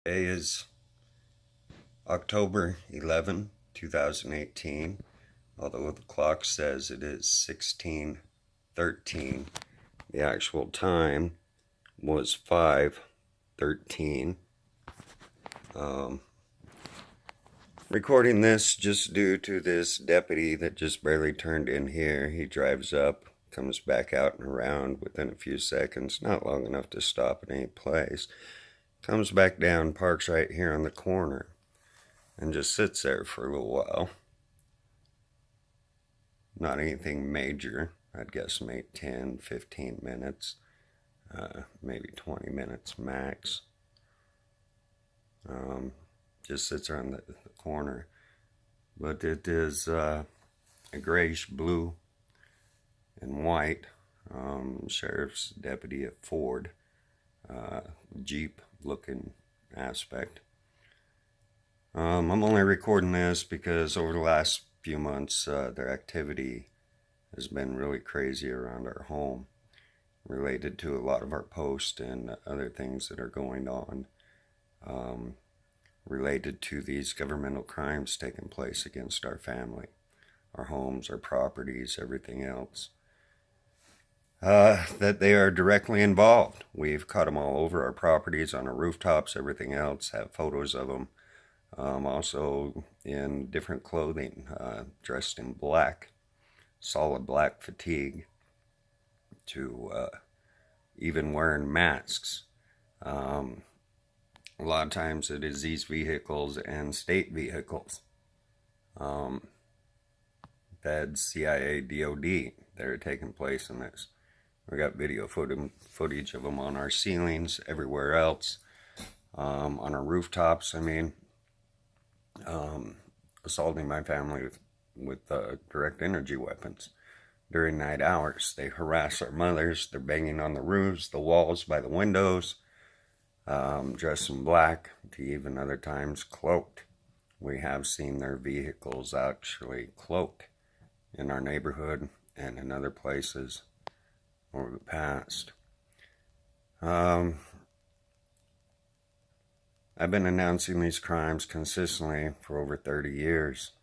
Today is October 11, 2018, although the clock says it is 16:13. The actual time was 5:13. Recording this just due to this deputy that just barely turned in here. He drives up, comes back out and around within a few seconds, not long enough to stop at any place. Comes back down, parks right here on the corner, and just sits there for a little while. Not anything major. I'd guess maybe 10, 15 minutes, maybe 20 minutes max. Just sits around the corner. But it is a grayish blue and white sheriff's deputy at Ford Jeep looking aspect. I'm only recording this because over the last few months their activity has been really crazy around our home, related to a lot of our posts and other things that are going on, related to these governmental crimes taking place against our family, our homes, our properties, everything else. That they are directly involved. We've caught them all over our properties, on our rooftops, everything else, have photos of them. Also in different clothing, dressed in black, solid black fatigue, to even wearing masks. A lot of times it is these vehicles and state vehicles. Feds, CIA, DOD, that are taking place in this. We got video footage of them on our ceilings, everywhere else, on our rooftops. Assaulting my family with direct energy weapons during night hours. They harass our mothers. They're banging on the roofs, the walls, by the windows, dressed in black, to even other times cloaked. We have seen their vehicles actually cloaked in our neighborhood and in other places over the past. I've been announcing these crimes consistently for over 30 years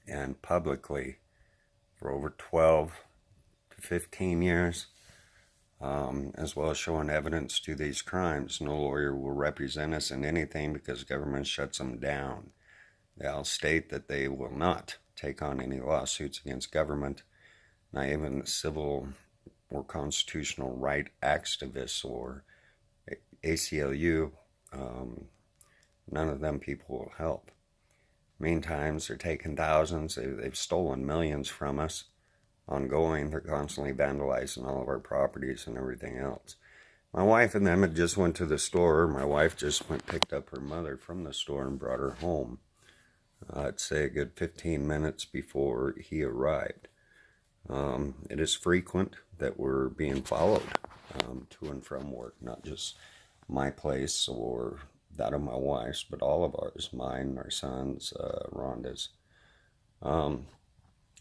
and publicly for over 12 to 15 years, as well as showing evidence to these crimes. No lawyer will represent us in anything because government shuts them down. They all state that they will not take on any lawsuits against government, not even civil or constitutional right activists or ACLU. None of them people will help. Meantime, they're taking thousands. They've stolen millions from us ongoing. They're constantly vandalizing all of our properties and everything else. My wife and them had just went to the store. My wife just picked up her mother from the store and brought her home. I'd say a good 15 minutes before he arrived. It is frequent that we're being followed to and from work, not just my place or that of my wife's, but all of ours, mine, our sons, Rhonda's. A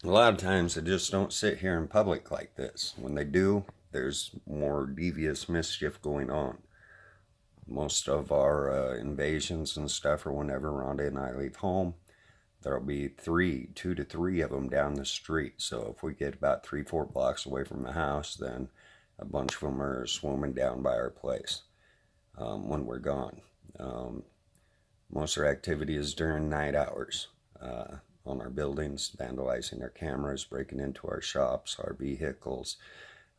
lot of times they just don't sit here in public like this. When they do, there's more devious mischief going on. Most of our invasions and stuff are whenever Rhonda and I leave home. There'll be 2 to 3 of them down the street. So if we get about 3-4 blocks away from the house, then a bunch of them are swarming down by our place when we're gone. Most of our activity is during night hours on our buildings, vandalizing our cameras, breaking into our shops, our vehicles,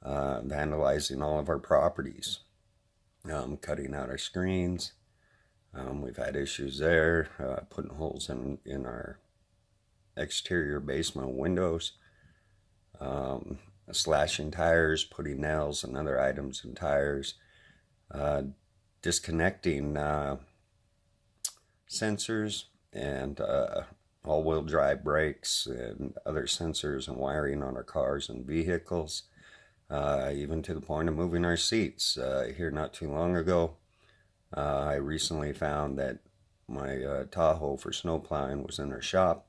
vandalizing all of our properties, cutting out our screens. We've had issues there, putting holes in our exterior basement windows, slashing tires, putting nails and other items in tires, disconnecting sensors and all-wheel drive brakes and other sensors and wiring on our cars and vehicles, even to the point of moving our seats. Here not too long ago, I recently found that my Tahoe for snow plowing was in her shop.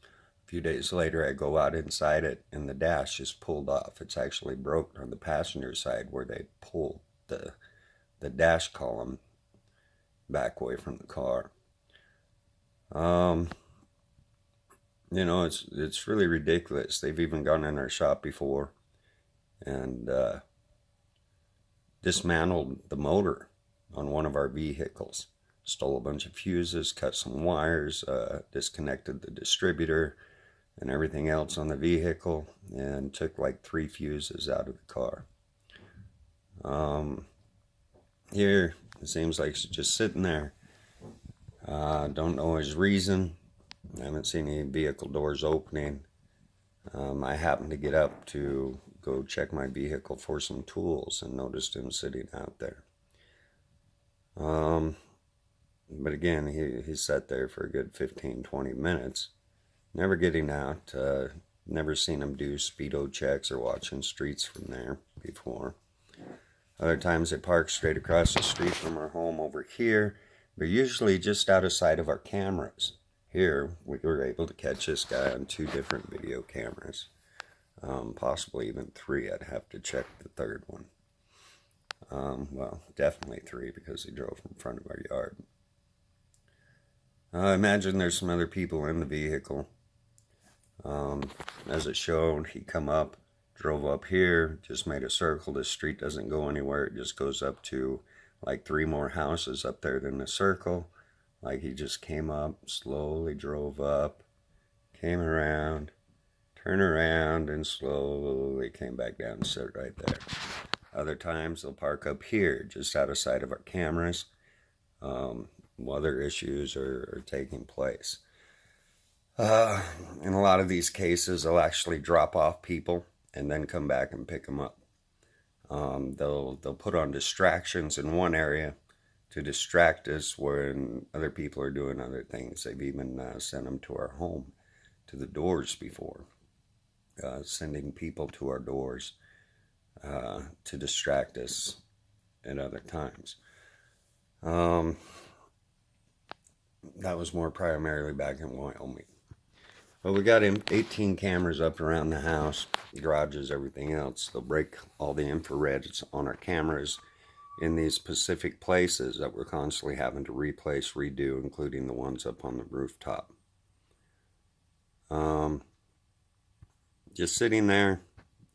A few days later, I go out inside it and the dash just pulled off. It's actually broke on the passenger side where they pull the dash column back away from the car. It's really ridiculous. They've even gone in our shop before and dismantled the motor on one of our vehicles. Stole a bunch of fuses, cut some wires, disconnected the distributor and everything else on the vehicle, and took like 3 fuses out of the car. Here, it seems like it's just sitting there. Don't know his reason. I haven't seen any vehicle doors opening. I happened to get up to go check my vehicle for some tools and noticed him sitting out there. But again, he sat there for a good 15-20 minutes, never getting out. Never seen him do speedo checks or watching streets from there before. Other times they park straight across the street from our home over here. They're usually just out of sight of our cameras. Here, we were able to catch this guy on 2 different video cameras. Possibly even 3. I'd have to check the 3rd one. Well, definitely 3 because he drove in front of our yard. I imagine there's some other people in the vehicle. As it showed, he come up, drove up here, just made a circle. The street doesn't go anywhere. It just goes up to like 3 more houses up there than the circle. Like he just came up, slowly drove up, came around, turned around, and slowly came back down and sit right there. Other times they'll park up here, just out of sight of our cameras, while other issues are taking place. In a lot of these cases, they'll actually drop off people and then come back and pick them up. They'll put on distractions in one area to distract us when other people are doing other things. They've even sent them to our home, to the doors before, sending people to our doors to distract us at other times. That was more primarily back in Wyoming. But we got 18 cameras up around the house, garages, everything else. They'll break all the infrareds on our cameras in these specific places that we're constantly having to replace, redo, including the ones up on the rooftop. Just sitting there,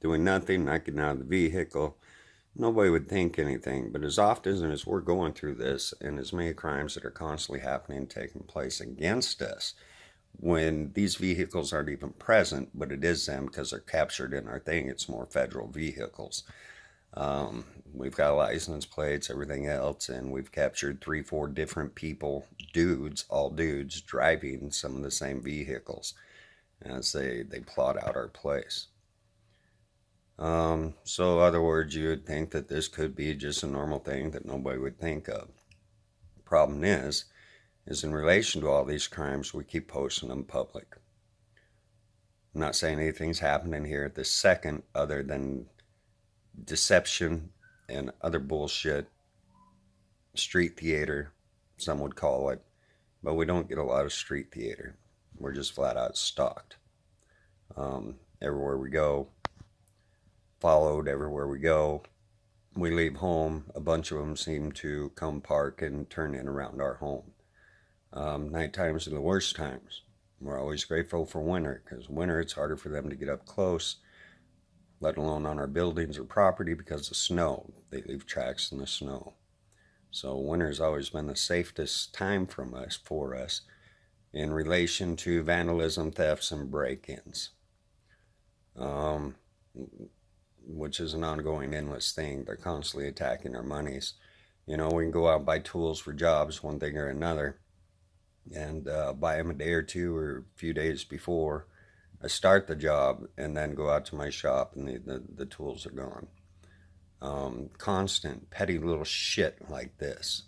doing nothing, not getting out of the vehicle. Nobody would think anything, but as often as we're going through this, and as many crimes that are constantly happening, taking place against us, when these vehicles aren't even present, but it is them because they're captured in our thing, it's more federal vehicles. We've got license plates, everything else, and we've captured 3-4 different people, dudes, all dudes, driving some of the same vehicles as they plot out our place. So in other words, you would think that this could be just a normal thing that nobody would think of. Problem is in relation to all these crimes, we keep posting them public. I'm not saying anything's happening here at this second other than deception and other bullshit, street theater, some would call it, but we don't get a lot of street theater. We're just flat out stalked. Everywhere we go, followed everywhere we go. We leave home, a bunch of them seem to come park and turn in around our home. Night times are the worst times. We're always grateful for winter, because winter it's harder for them to get up close, let alone on our buildings or property because of snow. They leave tracks in the snow. So winter's always been the safest time for us in relation to vandalism, thefts, and break-ins, which is an ongoing, endless thing. They're constantly attacking our monies. We can go out and buy tools for jobs, one thing or another, and buy them a day or 2 or a few days before I start the job, and then go out to my shop and the tools are gone. Constant petty little shit like this.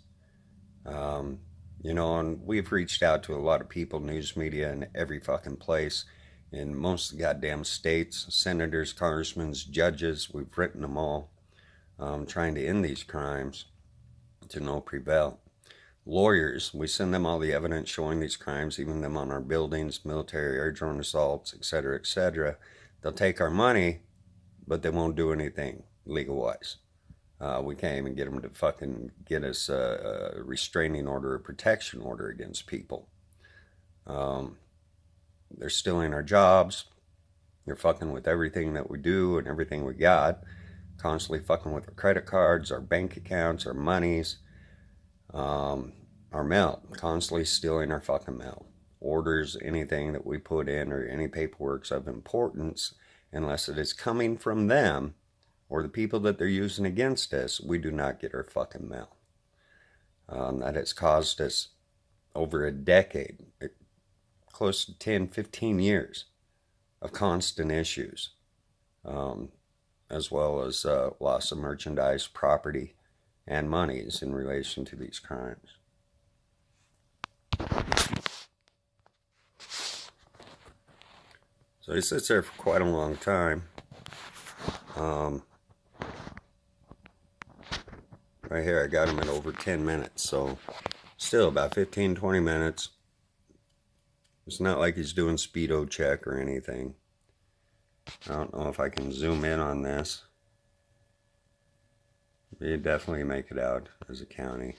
And we've reached out to a lot of people, news media, in every fucking place, in most of the goddamn states, senators, congressmen, judges. We've written them all, trying to end these crimes to no prevail. Lawyers, we send them all the evidence showing these crimes, even them on our buildings, military air drone assaults, etc., etc. They'll take our money, but they won't do anything legal-wise. We can't even get them to fucking get us a restraining order or protection order against people. They're stealing our jobs. They're fucking with everything that we do and everything we got. Constantly fucking with our credit cards, our bank accounts, our monies, our mail. Constantly stealing our fucking mail. Orders, anything that we put in or any paperwork of importance, unless it is coming from them or the people that they're using against us, we do not get our fucking mail. That has caused us over a decade, close to 10, 15 years of constant issues, as well as loss of merchandise, property, and monies in relation to these crimes. So he sits there for quite a long time. Right here, I got him at over 10 minutes, so still about 15, 20 minutes. It's not like he's doing speedo check or anything. I don't know if I can zoom in on this. You definitely make it out as a county.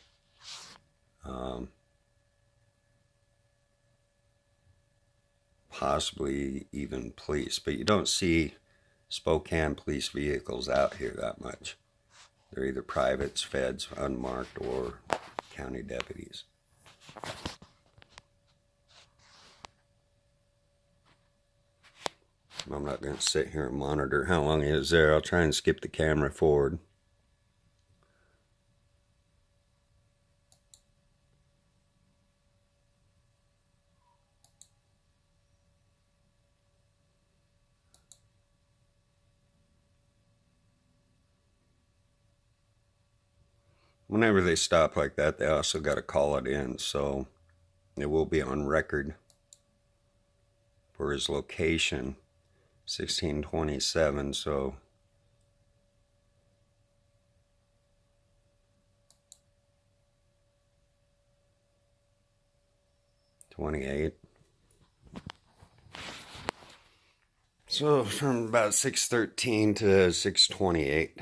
Possibly even police, but you don't see Spokane police vehicles out here that much. They're either privates, feds, unmarked, or county deputies. I'm not going to sit here and monitor how long he is there. I'll try and skip the camera forward. Whenever they stop like that, they also got to call it in, so it will be on record for his location, 1627, so 28. So from about 6:13 to 6:28.